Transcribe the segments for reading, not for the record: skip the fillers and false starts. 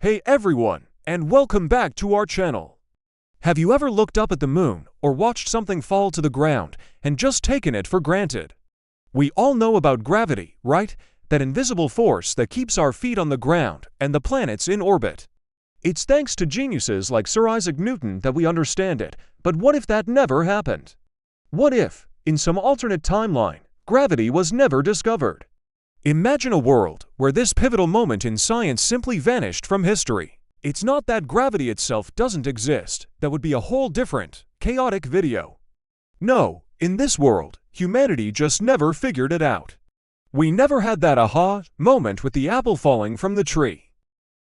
Hey everyone, and welcome back to our channel. Have you ever looked up at the moon or watched something fall to the ground and just taken it for granted? We all know about gravity, right? That invisible force that keeps our feet on the ground and the planets in orbit. It's thanks to geniuses like Sir Isaac Newton that we understand it, but what if that never happened? What if, in some alternate timeline, gravity was never discovered? Imagine a world where this pivotal moment in science simply vanished from history. It's not that gravity itself doesn't exist, that would be a whole different, chaotic video. No, in this world, humanity just never figured it out. We never had that aha moment with the apple falling from the tree.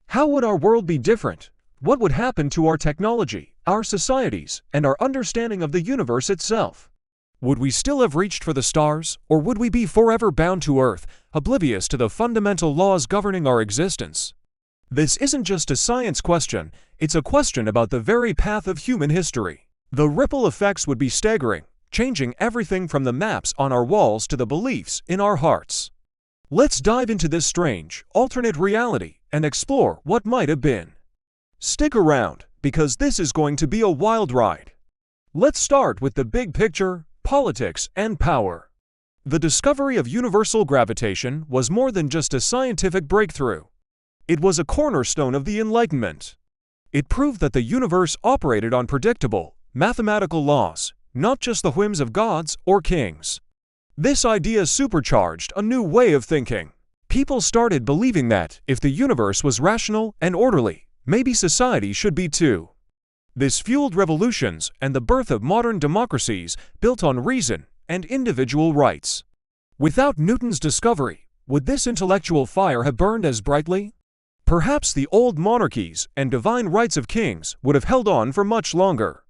How would our world be different? What would happen to our technology, our societies, and our understanding of the universe itself? Would we still have reached for the stars, or would we be forever bound to Earth, oblivious to the fundamental laws governing our existence? This isn't just a science question, it's a question about the very path of human history. The ripple effects would be staggering, changing everything from the maps on our walls to the beliefs in our hearts. Let's dive into this strange, alternate reality and explore what might have been. Stick around, because this is going to be a wild ride. Let's start with the big picture, politics and power. The discovery of universal gravitation was more than just a scientific breakthrough. It was a cornerstone of the Enlightenment. It proved that the universe operated on predictable, mathematical laws, not just the whims of gods or kings. This idea supercharged a new way of thinking. People started believing that, if the universe was rational and orderly, maybe society should be too. This fueled revolutions and the birth of modern democracies built on reason and individual rights. Without Newton's discovery, would this intellectual fire have burned as brightly? Perhaps the old monarchies and divine rights of kings would have held on for much longer.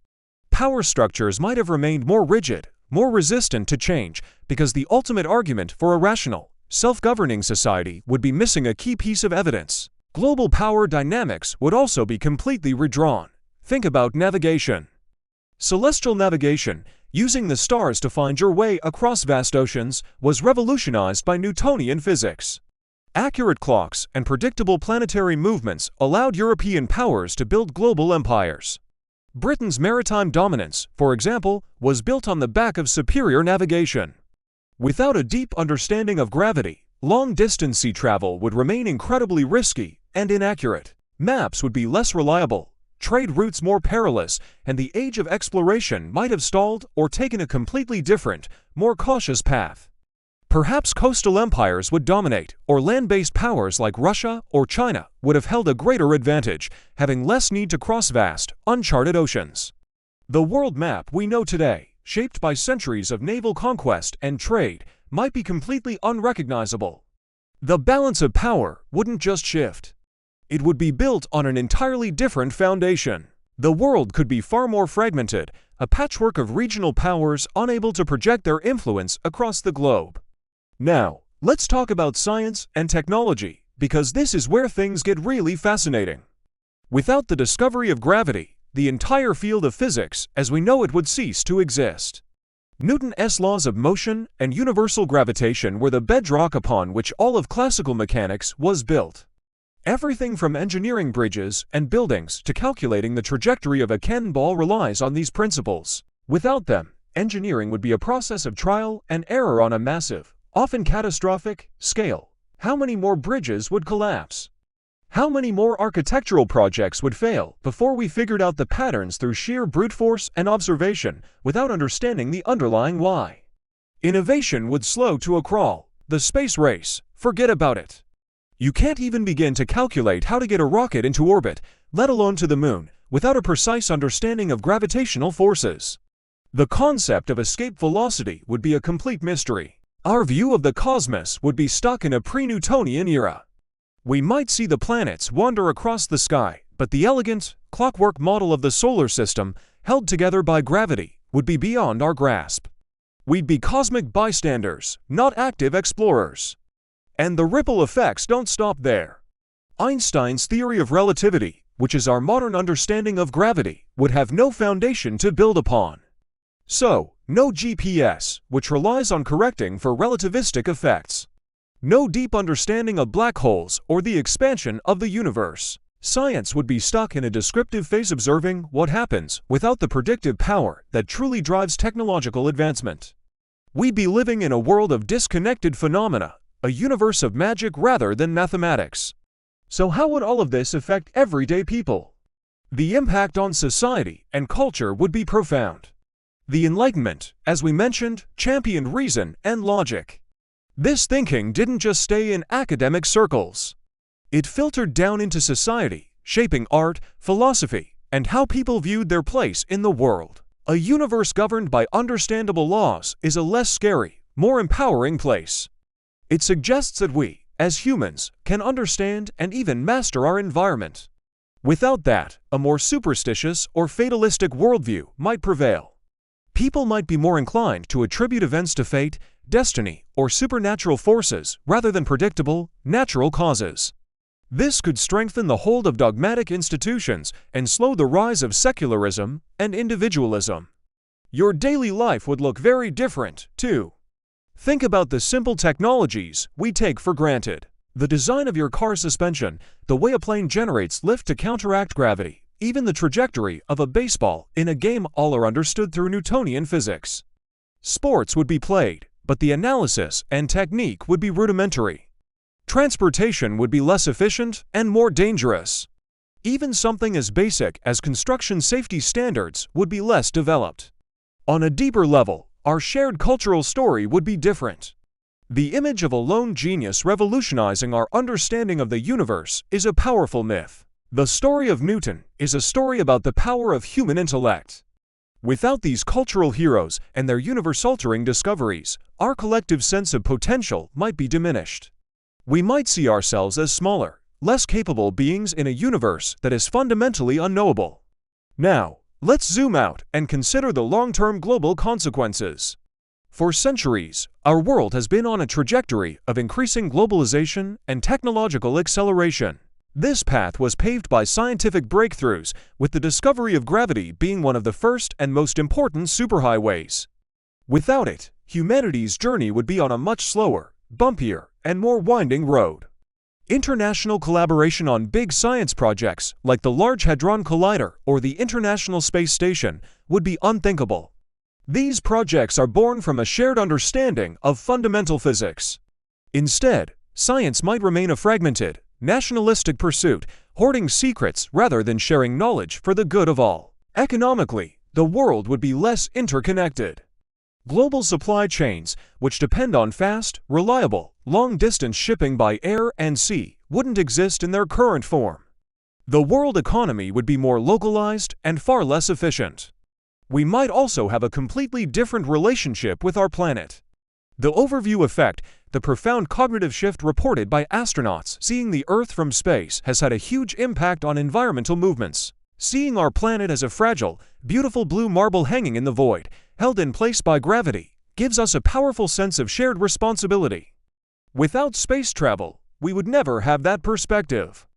Power structures might have remained more rigid, more resistant to change, because the ultimate argument for a rational, self-governing society would be missing a key piece of evidence. Global power dynamics would also be completely redrawn. Think about navigation. Celestial navigation, using the stars to find your way across vast oceans, was revolutionized by Newtonian physics. Accurate clocks and predictable planetary movements allowed European powers to build global empires. Britain's maritime dominance, for example, was built on the back of superior navigation. Without a deep understanding of gravity, long-distance sea travel would remain incredibly risky and inaccurate. Maps would be less reliable, trade routes more perilous, and the age of exploration might have stalled or taken a completely different, more cautious path. Perhaps coastal empires would dominate, or land-based powers like Russia or China would have held a greater advantage, having less need to cross vast, uncharted oceans. The world map we know today, shaped by centuries of naval conquest and trade, might be completely unrecognizable. The balance of power wouldn't just shift. It would be built on an entirely different foundation. The world could be far more fragmented, a patchwork of regional powers unable to project their influence across the globe. Now, let's talk about science and technology, because this is where things get really fascinating. Without the discovery of gravity, the entire field of physics, as we know it, would cease to exist. Newton's laws of motion and universal gravitation were the bedrock upon which all of classical mechanics was built. Everything from engineering bridges and buildings to calculating the trajectory of a cannonball relies on these principles. Without them, engineering would be a process of trial and error on a massive, often catastrophic, scale. How many more bridges would collapse? How many more architectural projects would fail before we figured out the patterns through sheer brute force and observation without understanding the underlying why? Innovation would slow to a crawl. The space race, forget about it. You can't even begin to calculate how to get a rocket into orbit, let alone to the moon, without a precise understanding of gravitational forces. The concept of escape velocity would be a complete mystery. Our view of the cosmos would be stuck in a pre-Newtonian era. We might see the planets wander across the sky, but the elegant, clockwork model of the solar system, held together by gravity, would be beyond our grasp. We'd be cosmic bystanders, not active explorers. And the ripple effects don't stop there. Einstein's theory of relativity, which is our modern understanding of gravity, would have no foundation to build upon. So, no GPS, which relies on correcting for relativistic effects. No deep understanding of black holes or the expansion of the universe. Science would be stuck in a descriptive phase observing what happens without the predictive power that truly drives technological advancement. We'd be living in a world of disconnected phenomena, a universe of magic rather than mathematics. So how would all of this affect everyday people? The impact on society and culture would be profound. The Enlightenment, as we mentioned, championed reason and logic. This thinking didn't just stay in academic circles. It filtered down into society, shaping art, philosophy, and how people viewed their place in the world. A universe governed by understandable laws is a less scary, more empowering place. It suggests that we, as humans, can understand and even master our environment. Without that, a more superstitious or fatalistic worldview might prevail. People might be more inclined to attribute events to fate, destiny, or supernatural forces rather than predictable, natural causes. This could strengthen the hold of dogmatic institutions and slow the rise of secularism and individualism. Your daily life would look very different, too. Think about the simple technologies we take for granted. The design of your car suspension, the way a plane generates lift to counteract gravity, even the trajectory of a baseball in a game, all are understood through Newtonian physics. Sports would be played, but the analysis and technique would be rudimentary. Transportation would be less efficient and more dangerous. Even something as basic as construction safety standards would be less developed. On a deeper level, our shared cultural story would be different. The image of a lone genius revolutionizing our understanding of the universe is a powerful myth. The story of Newton is a story about the power of human intellect. Without these cultural heroes and their universe-altering discoveries, our collective sense of potential might be diminished. We might see ourselves as smaller, less capable beings in a universe that is fundamentally unknowable. Now, let's zoom out and consider the long-term global consequences. For centuries, our world has been on a trajectory of increasing globalization and technological acceleration. This path was paved by scientific breakthroughs, with the discovery of gravity being one of the first and most important superhighways. Without it, humanity's journey would be on a much slower, bumpier, and more winding road. International collaboration on big science projects like the Large Hadron Collider or the International Space Station would be unthinkable. These projects are born from a shared understanding of fundamental physics. Instead, science might remain a fragmented, nationalistic pursuit, hoarding secrets rather than sharing knowledge for the good of all. Economically, the world would be less interconnected. Global supply chains, which depend on fast, reliable, long-distance shipping by air and sea, wouldn't exist in their current form. The world economy would be more localized and far less efficient. We might also have a completely different relationship with our planet. The overview effect, the profound cognitive shift reported by astronauts seeing the Earth from space, has had a huge impact on environmental movements. Seeing our planet as a fragile, beautiful blue marble hanging in the void, held in place by gravity, gives us a powerful sense of shared responsibility. Without space travel, we would never have that perspective.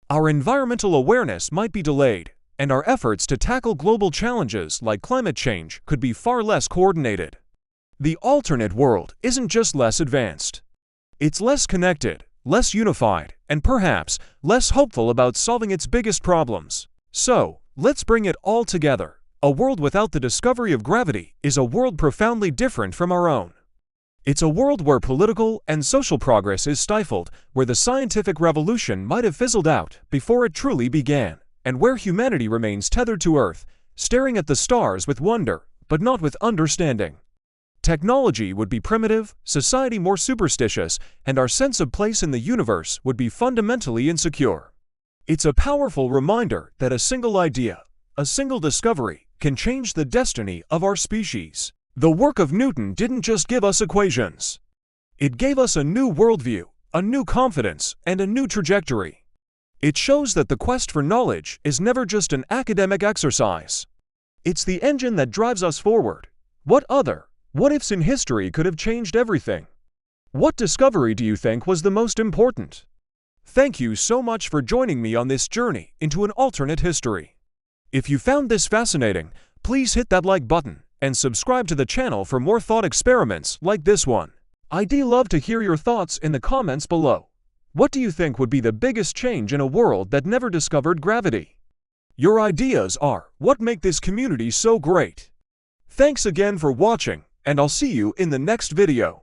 Our environmental awareness might be delayed, and our efforts to tackle global challenges like climate change could be far less coordinated. The alternate world isn't just less advanced. It's less connected, less unified, and perhaps less hopeful about solving its biggest problems. So, let's bring it all together. A world without the discovery of gravity is a world profoundly different from our own. It's a world where political and social progress is stifled, where the scientific revolution might have fizzled out before it truly began, and where humanity remains tethered to Earth, staring at the stars with wonder, but not with understanding. Technology would be primitive, society more superstitious, and our sense of place in the universe would be fundamentally insecure. It's a powerful reminder that a single idea, a single discovery, can change the destiny of our species. The work of Newton didn't just give us equations. It gave us a new worldview, a new confidence, and a new trajectory. It shows that the quest for knowledge is never just an academic exercise. It's the engine that drives us forward. What ifs in history could have changed everything? What discovery do you think was the most important? Thank you so much for joining me on this journey into an alternate history. If you found this fascinating, please hit that like button and subscribe to the channel for more thought experiments like this one. I'd love to hear your thoughts in the comments below. What do you think would be the biggest change in a world that never discovered gravity? Your ideas are what make this community so great. Thanks again for watching, and I'll see you in the next video.